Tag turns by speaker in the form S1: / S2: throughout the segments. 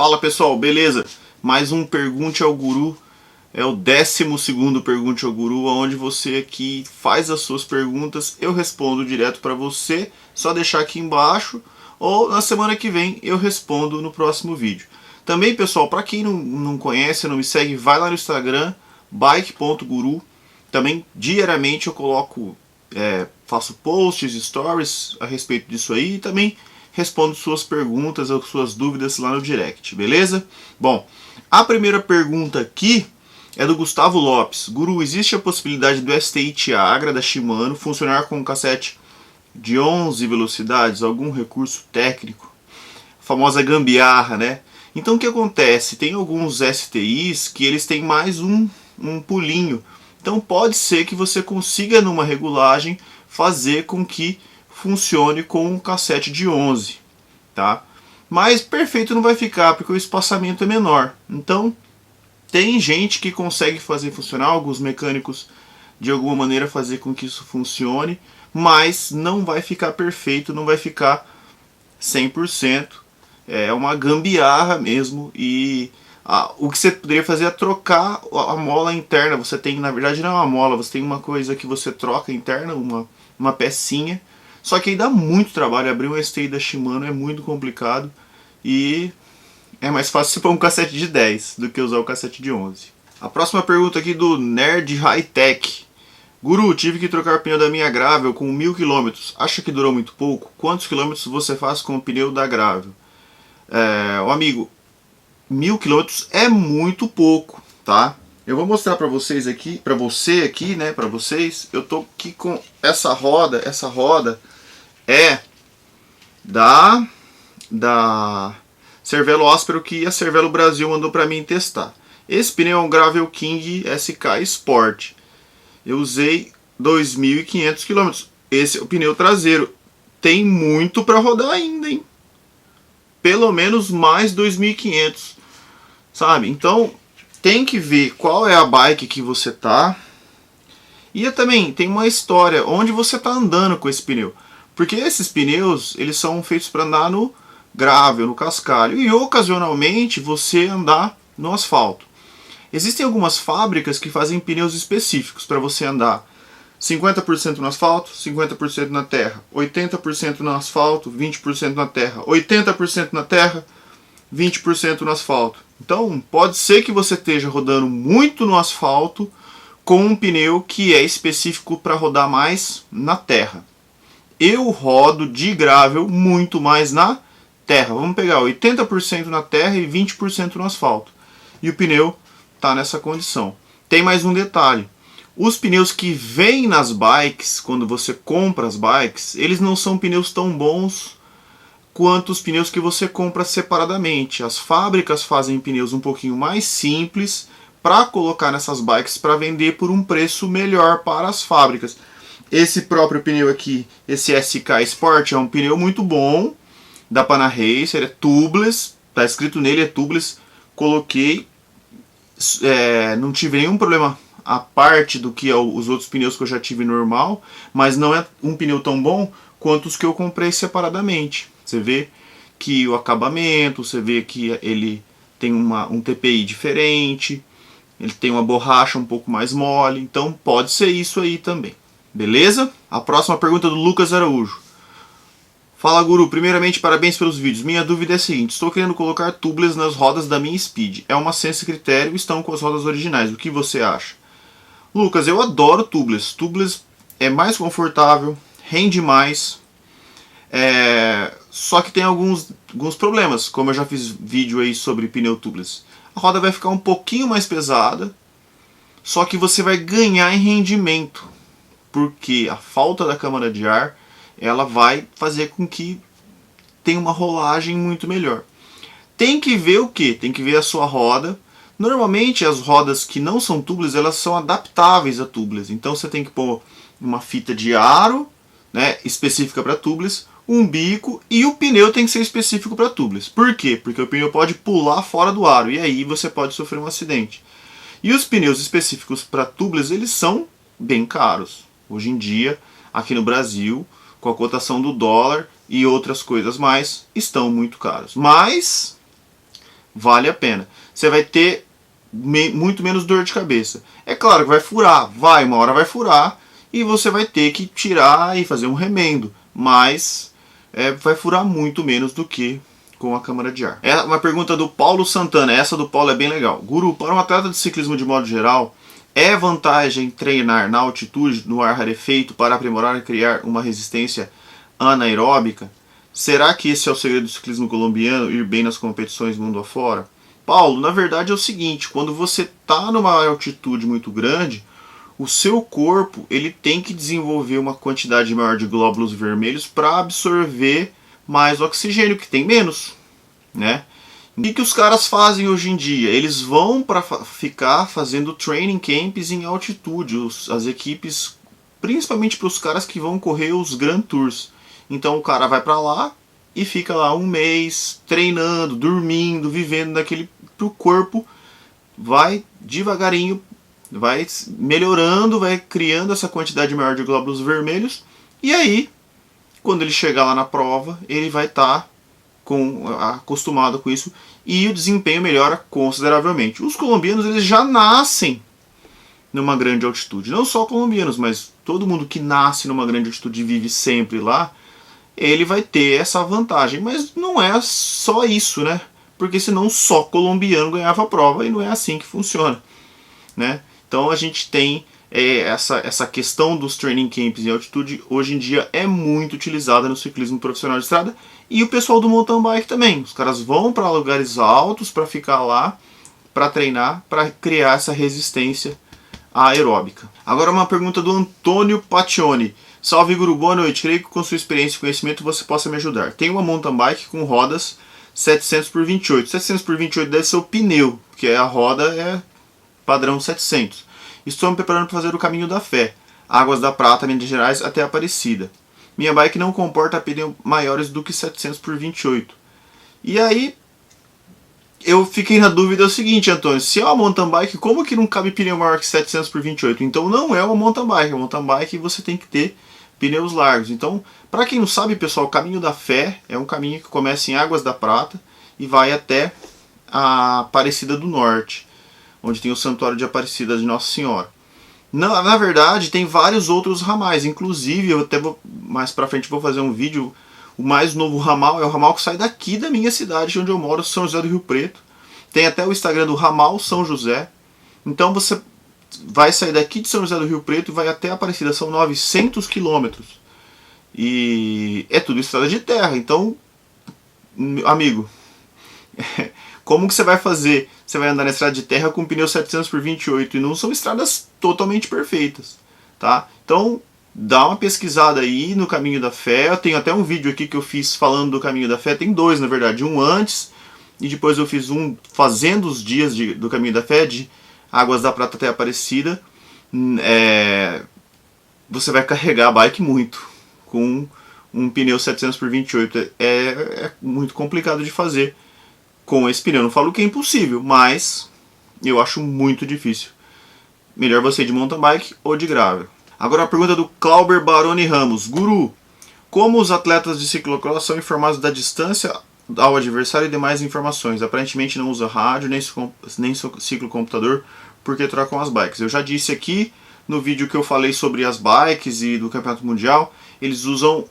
S1: Fala pessoal, beleza? Mais um Pergunte ao Guru, é o 12º Pergunte ao Guru, onde você aqui faz as suas perguntas, eu respondo direto para você, só deixar aqui embaixo, ou na semana que vem eu respondo no próximo vídeo. Também pessoal, para quem não conhece, não me segue, vai lá no Instagram, bike.guru, também diariamente eu coloco, faço posts, stories a respeito disso aí, e também respondo suas perguntas ou suas dúvidas lá no direct, beleza? Bom, a primeira pergunta aqui é do Gustavo Lopes. Guru, existe a possibilidade do STI Tiagra da Shimano funcionar com um cassete de 11 velocidades? Algum recurso técnico? A famosa gambiarra, né? Então o que acontece? Tem alguns STIs que eles têm mais um pulinho. Então pode ser que você consiga numa regulagem fazer com que funcione com um cassete de 11, tá? Mas perfeito não vai ficar, porque o espaçamento é menor. Então, tem gente que consegue fazer funcionar, alguns mecânicos de alguma maneira fazer com que isso funcione, mas não vai ficar perfeito, não vai ficar 100%. É uma gambiarra mesmo, e o que você poderia fazer é trocar a mola interna. Você tem, na verdade não é uma mola, você tem uma coisa que você troca interna, uma pecinha. Só que aí dá muito trabalho, abrir um STI da Shimano é muito complicado e é mais fácil você pôr um cassete de 10 do que usar o cassete de 11. A próxima pergunta aqui do Nerd High Tech. Guru, tive que trocar o pneu da minha Gravel com 1000 km. Acha que durou muito pouco? Quantos quilômetros você faz com o pneu da Gravel? Amigo, 1000 km é muito pouco, tá? Eu vou mostrar para vocês aqui, para vocês. Eu tô aqui com essa roda é da Cervelo Áspero, que a Cervelo Brasil mandou para mim testar. Esse pneu é um Gravel King SK Sport. Eu usei 2.500 km. Esse é o pneu traseiro. Tem muito para rodar ainda, hein? Pelo menos mais 2.500, sabe? Então tem que ver qual é a bike que você tá. E também tem uma história onde você tá andando com esse pneu. Porque esses pneus, eles são feitos para andar no gravel, no cascalho. E ocasionalmente você andar no asfalto. Existem algumas fábricas que fazem pneus específicos para você andar 50% no asfalto, 50% na terra, 80% no asfalto, 20% na terra, 80% na terra, 20% no asfalto. Então pode ser que você esteja rodando muito no asfalto com um pneu que é específico para rodar mais na terra. Eu rodo de gravel muito mais na terra. Vamos pegar 80% na terra e 20% no asfalto. E o pneu está nessa condição. Tem mais um detalhe. Os pneus que vêm nas bikes, quando você compra as bikes, eles não são pneus tão bons quanto os pneus que você compra separadamente. As fábricas fazem pneus um pouquinho mais simples para colocar nessas bikes para vender por um preço melhor para as fábricas. Esse próprio pneu aqui, esse SK Sport, é um pneu muito bom da Pana Racer, é tubeless, tá escrito nele, é tubeless. Coloquei, não tive nenhum problema a parte do que os outros pneus que eu já tive normal, mas não é um pneu tão bom quanto os que eu comprei separadamente. Você vê que o acabamento, você vê que ele tem um TPI diferente, ele tem uma borracha um pouco mais mole, então pode ser isso aí também. Beleza? A próxima pergunta é do Lucas Araújo. Fala Guru, primeiramente parabéns pelos vídeos. Minha dúvida é a seguinte: estou querendo colocar tubeless nas rodas da minha Speed. É uma Sense Critério, estão com as rodas originais. O que você acha? Lucas, eu adoro tubeless. Tubeless é mais confortável, rende mais. Só que tem alguns problemas, como eu já fiz vídeo aí sobre pneu tubeless. A roda vai ficar um pouquinho mais pesada, só que você vai ganhar em rendimento, porque a falta da câmara de ar ela vai fazer com que tenha uma rolagem muito melhor. Tem que ver o que? Tem que ver a sua roda. Normalmente as rodas que não são tubeless, elas são adaptáveis a tubeless. Então você tem que pôr uma fita de aro, né, específica para tubeless, um bico, e o pneu tem que ser específico para tubeless. Por quê? Porque o pneu pode pular fora do aro e aí você pode sofrer um acidente. E os pneus específicos para tubeless, eles são bem caros. Hoje em dia, aqui no Brasil, com a cotação do dólar e outras coisas mais, estão muito caros. Mas vale a pena. Você vai ter muito menos dor de cabeça. É claro que vai furar, uma hora vai furar e você vai ter que tirar e fazer um remendo, mas vai furar muito menos do que com a câmara de ar. É uma pergunta do Paulo Santana, essa do Paulo é bem legal. Guru, para um atleta de ciclismo de modo geral, é vantagem treinar na altitude, no ar rarefeito, para aprimorar e criar uma resistência anaeróbica? Será que esse é o segredo do ciclismo colombiano, ir bem nas competições mundo afora? Paulo, na verdade é o seguinte, quando você está numa altitude muito grande, o seu corpo ele tem que desenvolver uma quantidade maior de glóbulos vermelhos para absorver mais oxigênio, que tem menos, né? O que os caras fazem hoje em dia? Eles vão para ficar fazendo training camps em altitude, as equipes, principalmente para os caras que vão correr os Grand Tours. Então o cara vai para lá e fica lá um mês treinando, dormindo, vivendo naquele, pro corpo vai devagarinho, vai melhorando, vai criando essa quantidade maior de glóbulos vermelhos, e aí quando ele chegar lá na prova, ele vai estar acostumado com isso e o desempenho melhora consideravelmente. Os colombianos eles já nascem numa grande altitude, não só colombianos, mas todo mundo que nasce numa grande altitude e vive sempre lá, ele vai ter essa vantagem, mas não é só isso, né? Porque senão só colombiano ganhava a prova e não é assim que funciona, né? Então a gente tem essa questão dos training camps em altitude, hoje em dia é muito utilizada no ciclismo profissional de estrada e o pessoal do mountain bike também. Os caras vão para lugares altos para ficar lá, para treinar, para criar essa resistência aeróbica. Agora uma pergunta do Antônio Pacioni. Salve Guru, boa noite. Creio que com sua experiência e conhecimento você possa me ajudar. Tenho uma mountain bike com rodas 700 por 28. 700 por 28 deve ser o pneu, porque a roda é padrão 700. Estou me preparando para fazer o caminho da fé, Águas da Prata, Minas Gerais até Aparecida. Minha bike não comporta pneus maiores do que 700 por 28. E aí eu fiquei na dúvida o seguinte, Antônio, se é uma mountain bike, como que não cabe pneu maior que 700 por 28? Então não é uma mountain bike. Uma mountain bike você tem que ter pneus largos. Então, para quem não sabe, pessoal, o Caminho da Fé é um caminho que começa em Águas da Prata e vai até a Aparecida do Norte, onde tem o Santuário de Aparecida de Nossa Senhora. Na verdade, tem vários outros ramais, inclusive, eu até mais pra frente vou fazer um vídeo, o mais novo ramal é o ramal que sai daqui da minha cidade, onde eu moro, São José do Rio Preto. Tem até o Instagram do Ramal São José. Então você vai sair daqui de São José do Rio Preto e vai até Aparecida, são 900 quilômetros. E é tudo estrada de terra, então, amigo, como que você vai fazer? Você vai andar na estrada de terra com pneu 700 por 28 e não são estradas totalmente perfeitas, tá? Então, dá uma pesquisada aí no Caminho da Fé. Eu tenho até um vídeo aqui que eu fiz falando do Caminho da Fé, tem dois na verdade, um antes e depois eu fiz um fazendo os dias do Caminho da Fé, de Águas da Prata até Aparecida. Você vai carregar a bike muito com um pneu 700 por 28. É muito complicado de fazer com esse pneu. Não falo que é impossível, mas eu acho muito difícil. Melhor você ir de mountain bike ou de gravel. Agora a pergunta do Clauber Baroni Ramos. Guru, como os atletas de ciclocross são informados da distância ao adversário e demais informações? Aparentemente não usa rádio nem ciclocomputador porque trocam as bikes. Eu já disse aqui no vídeo que eu falei sobre as bikes e do Campeonato Mundial, eles usam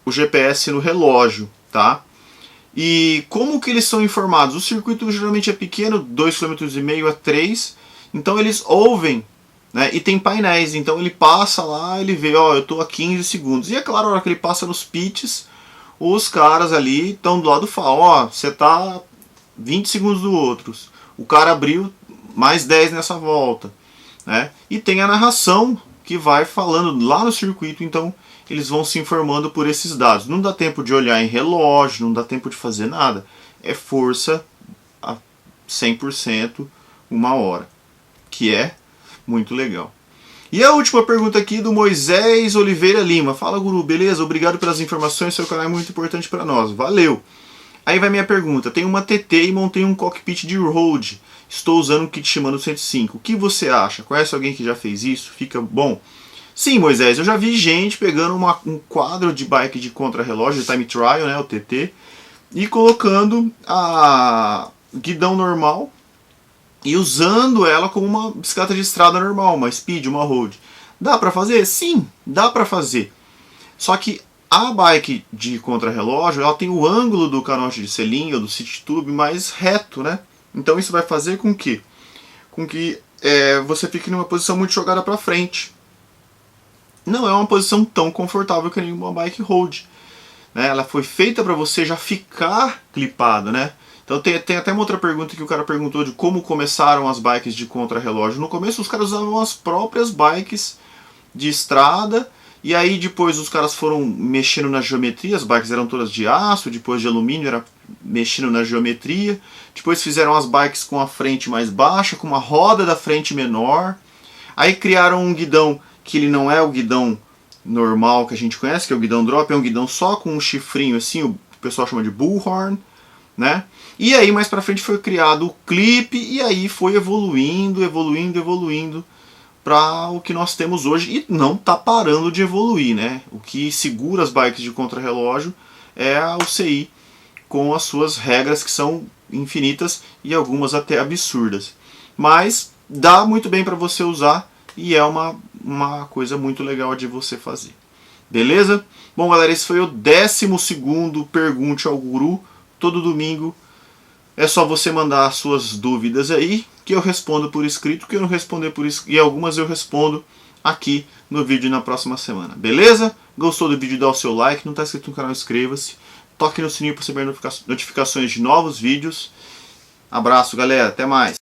S1: o GPS no relógio, tá? E como que eles são informados? O circuito geralmente é pequeno, 2,5 km a 3, então eles ouvem, né? E tem painéis, então ele passa lá, ele vê, ó, eu tô a 15 segundos. E é claro, a hora que ele passa nos pits, os caras ali estão do lado e falam, ó, você tá 20 segundos do outro, o cara abriu mais 10 nessa volta, né? E tem a narração que vai falando lá no circuito, então eles vão se informando por esses dados. Não dá tempo de olhar em relógio, não dá tempo de fazer nada. É força a 100%, uma hora, que é muito legal. E a última pergunta aqui do Moisés Oliveira Lima. Fala, Guru, beleza? Obrigado pelas informações, seu canal é muito importante para nós. Valeu! Aí vai minha pergunta. Tenho uma TT e montei um cockpit de road. Estou usando um kit Shimano 105. O que você acha? Conhece alguém que já fez isso? Fica bom? Sim, Moisés, eu já vi gente pegando um quadro de bike de contrarrelógio, de time trial, né, o TT, e colocando guidão normal e usando ela como uma bicicleta de estrada normal, uma speed, uma road. Dá para fazer? Sim, dá para fazer. Só que a bike de contrarrelógio, ela tem o ângulo do canote de selim ou do city tube mais reto, né? Então isso vai fazer com que você fique numa posição muito jogada para frente. Não é uma posição tão confortável que nenhuma bike road, né? Ela foi feita para você já ficar clipado, né? Então tem até uma outra pergunta que o cara perguntou de como começaram as bikes de contrarrelógio. No começo os caras usavam as próprias bikes de estrada, e aí depois os caras foram mexendo na geometria, as bikes eram todas de aço, depois de alumínio, era mexendo na geometria. Depois fizeram as bikes com a frente mais baixa, com uma roda da frente menor. Aí criaram um guidão que ele não é o guidão normal que a gente conhece, que é o guidão drop, é um guidão só com um chifrinho assim, o pessoal chama de bullhorn, né? E aí mais pra frente foi criado o clipe, e aí foi evoluindo para o que nós temos hoje, e não está parando de evoluir, né? O que segura as bikes de contrarrelógio é a UCI, com as suas regras que são infinitas e algumas até absurdas. Mas dá muito bem para você usar e é uma coisa muito legal de você fazer. Beleza? Bom, galera, esse foi o 12º Pergunte ao Guru. Todo domingo é só você mandar as suas dúvidas aí, que eu respondo por escrito, que eu não responder por escrito, e algumas eu respondo aqui no vídeo na próxima semana. Beleza? Gostou do vídeo? Dá o seu like, não está inscrito no canal, inscreva-se. Toque no sininho para receber notificações de novos vídeos. Abraço, galera. Até mais.